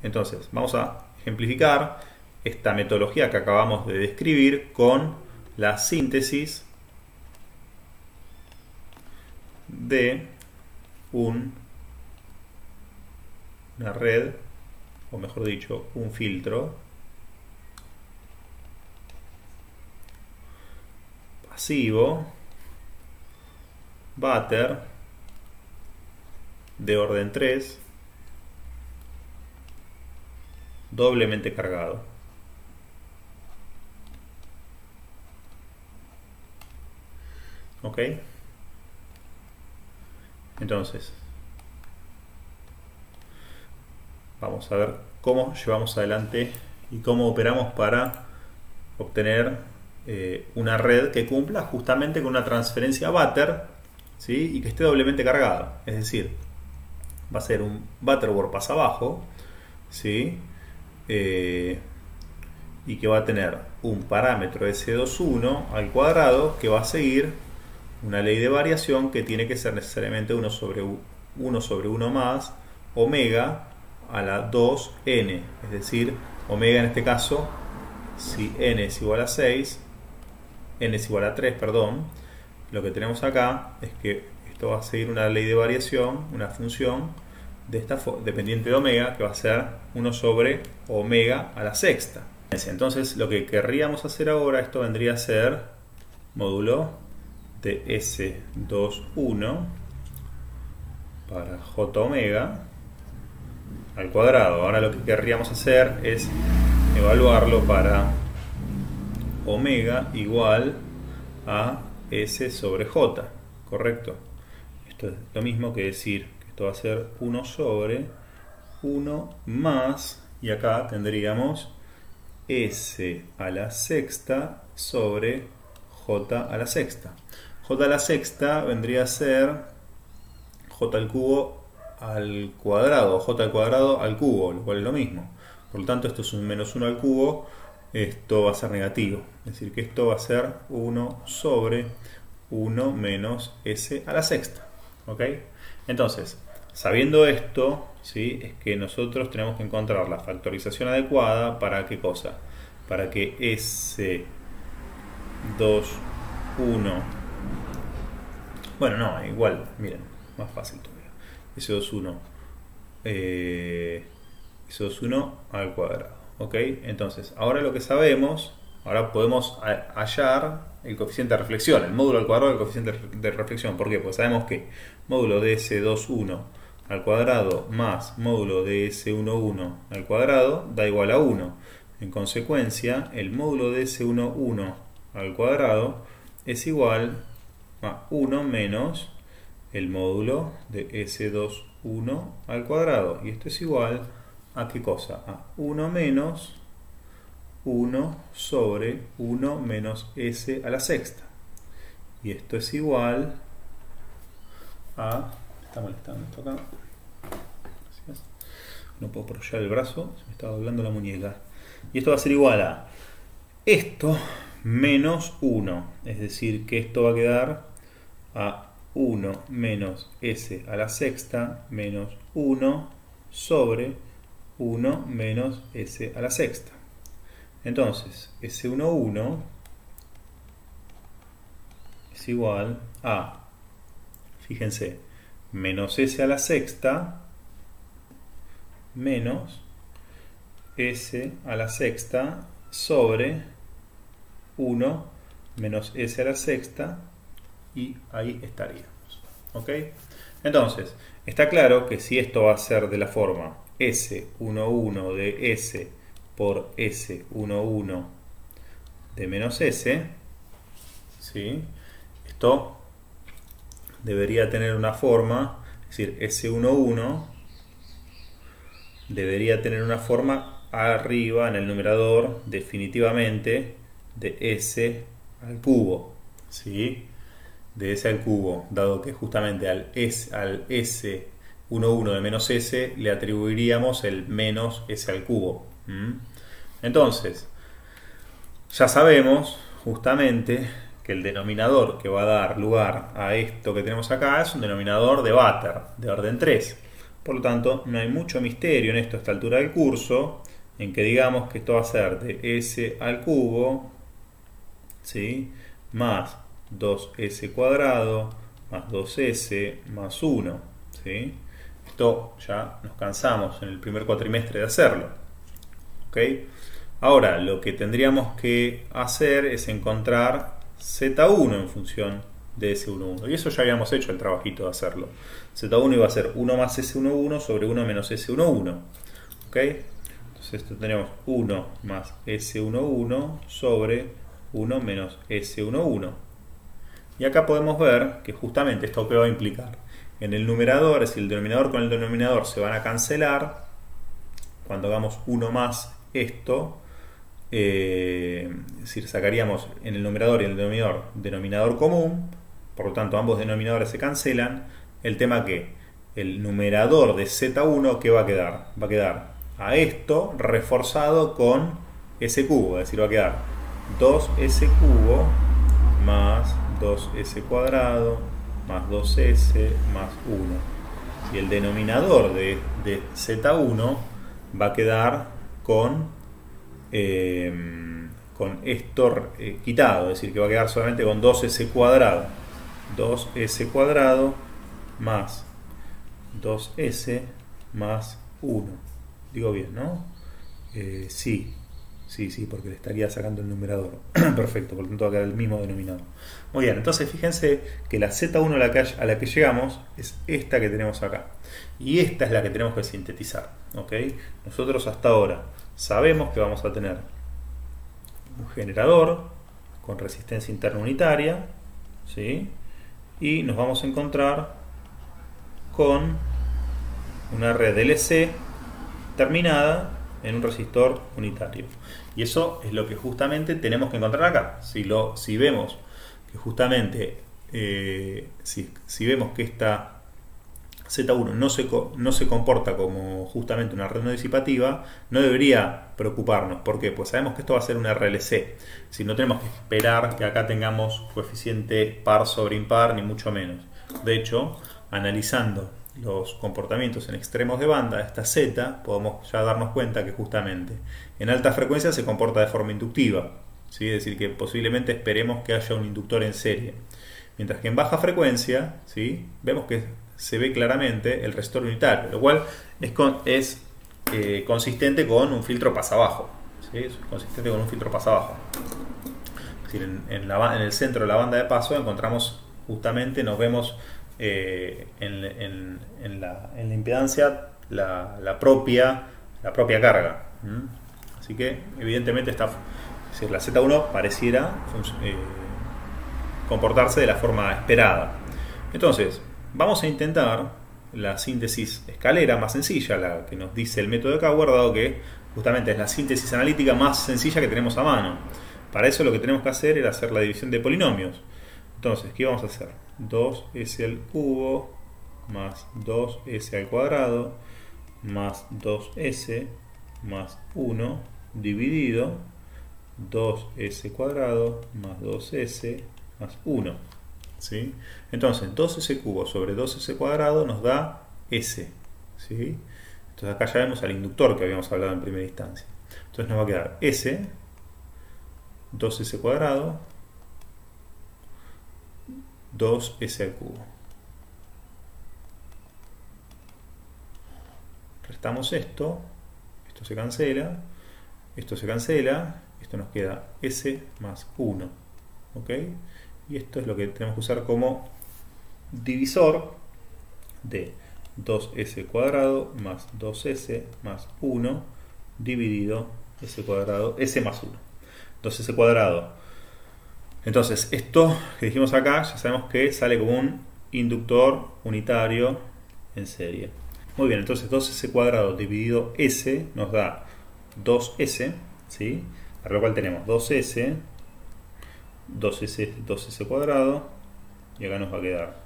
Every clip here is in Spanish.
Entonces, vamos a ejemplificar esta metodología que acabamos de describir con la síntesis de una red, o mejor dicho, un filtro pasivo Butter de orden 3 doblemente cargado. ¿Ok? Entonces, vamos a ver cómo llevamos adelante y cómo operamos para obtener una red que cumpla justamente con una transferencia Butter, ¿sí? Y que esté doblemente cargada. Es decir, va a ser un Butterworth pasa abajo, ¿sí? Y que va a tener un parámetro S21 al cuadrado que va a seguir una ley de variación que tiene que ser necesariamente 1 sobre 1 más omega a la 2n, es decir, omega en este caso, si n es igual a 6, n es igual a 3, perdón, lo que tenemos acá es que esto va a seguir una ley de variación, una función de esta dependiente de omega, que va a ser 1 sobre omega a la sexta. Entonces lo que querríamos hacer ahora, esto vendría a ser módulo de S21 para J omega al cuadrado. Ahora lo que querríamos hacer es evaluarlo para omega igual a S sobre J, ¿correcto? Esto es lo mismo que decir que esto va a ser 1 sobre 1 más, y acá tendríamos S a la sexta sobre J a la sexta. J a la sexta vendría a ser J al cubo al cuadrado, J al cuadrado al cubo, lo cual es lo mismo. Por lo tanto, esto es un menos 1 al cubo, esto va a ser negativo. Es decir, que esto va a ser 1 sobre 1 menos S a la sexta. ¿Ok? Entonces, sabiendo esto, ¿sí? Es que nosotros tenemos que encontrar la factorización adecuada para ¿qué cosa? Para que S21, bueno, no, igual, miren, más fácil todavía. S21 al cuadrado. ¿Ok? Entonces, ahora lo que sabemos, ahora podemos hallar el coeficiente de reflexión, el módulo al cuadrado del coeficiente de reflexión. ¿Por qué? Porque sabemos que módulo de S21 al cuadrado más módulo de S11 al cuadrado da igual a 1. En consecuencia, el módulo de S11 al cuadrado es igual a 1 menos el módulo de S21 al cuadrado. Y esto es igual a ¿qué cosa? A 1 menos 1 sobre 1 menos S a la sexta. Y esto es igual a... Me está molestando esto acá. Gracias. No puedo apoyar el brazo, se me está doblando la muñeca. Y esto va a ser igual a esto menos 1. Es decir, que esto va a quedar a 1 menos S a la sexta menos 1 sobre 1 menos S a la sexta. Entonces, S11 es igual a, fíjense, menos S a la sexta menos S a la sexta sobre 1 menos S a la sexta, y ahí estaríamos. ¿Ok? Entonces, está claro que si esto va a ser de la forma S11 de S por S11 de menos S, ¿sí? Esto debería tener una forma, es decir, S11 debería tener una forma arriba en el numerador definitivamente de S al cubo, ¿sí? De S al cubo, dado que justamente al S11 de menos S le atribuiríamos el menos S al cubo. Entonces, ya sabemos justamente que el denominador que va a dar lugar a esto que tenemos acá es un denominador de Butter, de orden 3. Por lo tanto, no hay mucho misterio en esto a esta altura del curso, en que digamos que esto va a ser de s al cubo, ¿sí?, más 2s cuadrado más 2s más 1. ¿Sí? Esto ya nos cansamos en el primer cuatrimestre de hacerlo. ¿Ok? Ahora, lo que tendríamos que hacer es encontrar z1 en función de S11. Y eso ya habíamos hecho el trabajito de hacerlo. Z1 iba a ser 1 más S11 sobre 1 menos S11. ¿Ok? Entonces esto tenemos 1 más S11 sobre 1 menos S11. Y acá podemos ver que justamente esto que va a implicar. En el numerador, es decir, el denominador con el denominador se van a cancelar. Cuando hagamos 1 más esto, es decir, sacaríamos en el numerador y en el denominador común, por lo tanto ambos denominadores se cancelan. El tema que el numerador de z1, ¿qué va a quedar? Va a quedar a esto reforzado con s cubo, es decir, va a quedar 2s cubo más 2s cuadrado más 2s más 1. Y el denominador de z1 va a quedar con esto quitado, es decir, que va a quedar solamente con 2s cuadrado. 2s cuadrado más 2s más 1. Digo bien, ¿no? Sí, porque le estaría sacando el numerador. Perfecto, por lo tanto va a quedar el mismo denominador. Muy bien, entonces fíjense que la z1 a la que llegamos es esta que tenemos acá. Y esta es la que tenemos que sintetizar. ¿Ok? Nosotros hasta ahora sabemos que vamos a tener un generador con resistencia interna unitaria, ¿sí?, y nos vamos a encontrar con una red LC terminada en un resistor unitario. Y eso es lo que justamente tenemos que encontrar acá. Si vemos que justamente si vemos que esta Z1 no se comporta como justamente una red no disipativa, no debería preocuparnos. ¿Por qué? Pues sabemos que esto va a ser una RLC. Si no tenemos que esperar que acá tengamos coeficiente par sobre impar, ni mucho menos. De hecho, analizando los comportamientos en extremos de banda de esta Z, podemos ya darnos cuenta que justamente en alta frecuencia se comporta de forma inductiva, ¿sí? Es decir, que posiblemente esperemos que haya un inductor en serie. Mientras que en baja frecuencia, ¿sí?, vemos que se ve claramente el resistor unitario, lo cual es consistente con un filtro pasabajo. ¿Sí? Es consistente con un filtro pasabajo. Es decir, en el centro de la banda de paso encontramos justamente, nos vemos en la impedancia la propia carga. Así que evidentemente es decir, la Z1 pareciera comportarse de la forma esperada. Entonces, vamos a intentar la síntesis escalera más sencilla, la que nos dice el método de Cauer, dado que justamente es la síntesis analítica más sencilla que tenemos a mano. Para eso lo que tenemos que hacer era hacer la división de polinomios. Entonces, ¿qué vamos a hacer? 2s al cubo más 2s al cuadrado más 2s más 1 dividido 2s cuadrado más 2s más 1. ¿Sí? Entonces 2s cubo sobre 2s cuadrado nos da s. ¿Sí? Entonces acá ya vemos al inductor que habíamos hablado en primera instancia. Entonces nos va a quedar s 2s cuadrado 2s al cubo. Restamos esto se cancela, esto se cancela, esto nos queda s más 1. ¿Ok? Y esto es lo que tenemos que usar como divisor de 2s cuadrado más 2s más 1 dividido s cuadrado, s más 1. 2s cuadrado. Entonces, esto que dijimos acá, ya sabemos que sale como un inductor unitario en serie. Muy bien, entonces 2s cuadrado dividido s nos da 2s, ¿sí? Para lo cual tenemos 2s, 2s cuadrado, y acá nos va a quedar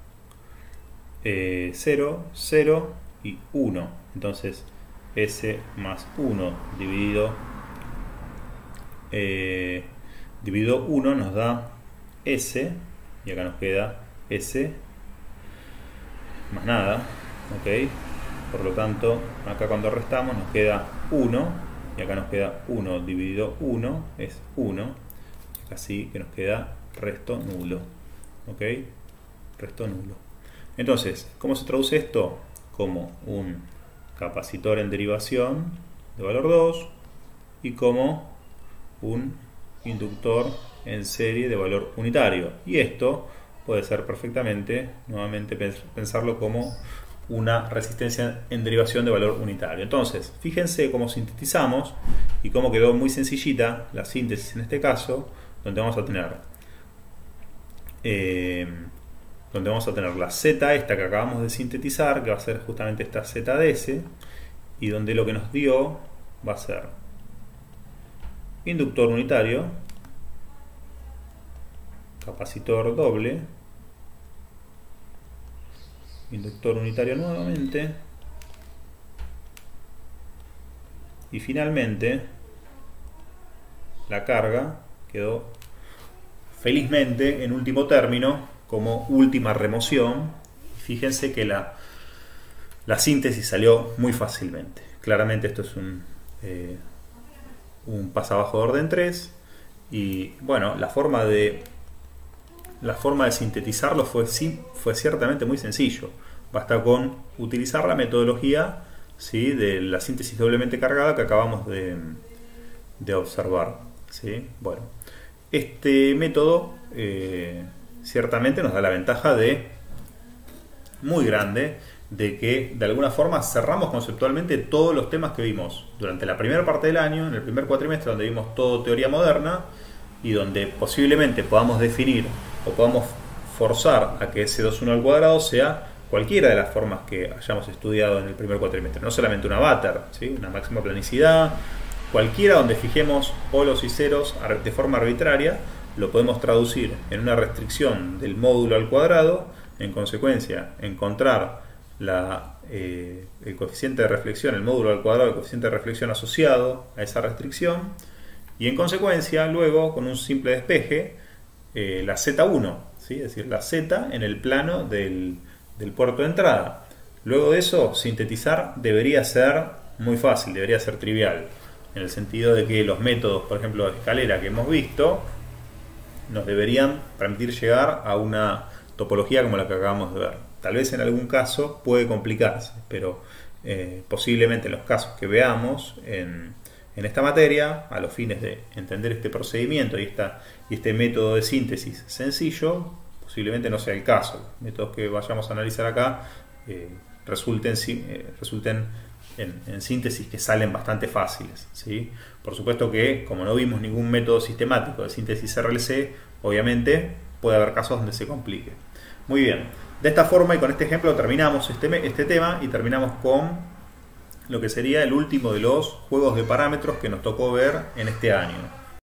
0, 0 y 1. Entonces s más 1 dividido 1 nos da s, y acá nos queda s más nada. ¿Ok? Por lo tanto, acá cuando restamos nos queda 1, y acá nos queda 1 dividido 1 es 1, así que nos queda resto nulo. ¿Ok? Resto nulo. Entonces, ¿cómo se traduce esto? Como un capacitor en derivación de valor 2 y como un inductor en serie de valor unitario. Y esto puede ser perfectamente, nuevamente, pensarlo como una resistencia en derivación de valor unitario. Entonces, fíjense cómo sintetizamos y cómo quedó muy sencillita la síntesis en este caso, donde vamos a tener la Z esta que acabamos de sintetizar, que va a ser justamente esta ZDS, y donde lo que nos dio va a ser inductor unitario, capacitor doble, inductor unitario nuevamente, y finalmente la carga quedó felizmente en último término como última remoción. Fíjense que la síntesis salió muy fácilmente. Claramente esto es un pasabajo de orden 3, y bueno, la forma de sintetizarlo fue ciertamente muy sencillo. Basta con utilizar la metodología, ¿sí?, de la síntesis doblemente cargada que acabamos de observar, ¿sí? Bueno, este método ciertamente nos da la ventaja muy grande de que de alguna forma cerramos conceptualmente todos los temas que vimos durante la primera parte del año, en el primer cuatrimestre, donde vimos todo teoría moderna y donde posiblemente podamos definir o podamos forzar a que S21 al cuadrado sea cualquiera de las formas que hayamos estudiado en el primer cuatrimestre, no solamente una Vater, ¿sí?, una máxima planicidad, cualquiera donde fijemos polos y ceros de forma arbitraria, lo podemos traducir en una restricción del módulo al cuadrado. En consecuencia, encontrar el coeficiente de reflexión, el módulo al cuadrado, el coeficiente de reflexión asociado a esa restricción, y en consecuencia luego con un simple despeje la Z1, ¿sí?, es decir, la Z en el plano del puerto de entrada. Luego de eso, sintetizar debería ser muy fácil, debería ser trivial, en el sentido de que los métodos, por ejemplo, de escalera que hemos visto, nos deberían permitir llegar a una topología como la que acabamos de ver. Tal vez en algún caso puede complicarse, pero posiblemente en los casos que veamos en esta materia, a los fines de entender este procedimiento y este método de síntesis sencillo, posiblemente no sea el caso. Los métodos que vayamos a analizar acá resulten en síntesis que salen bastante fáciles, ¿sí? Por supuesto que, como no vimos ningún método sistemático de síntesis RLC, obviamente puede haber casos donde se complique. Muy bien, de esta forma y con este ejemplo terminamos este tema y terminamos con lo que sería el último de los juegos de parámetros que nos tocó ver en este año.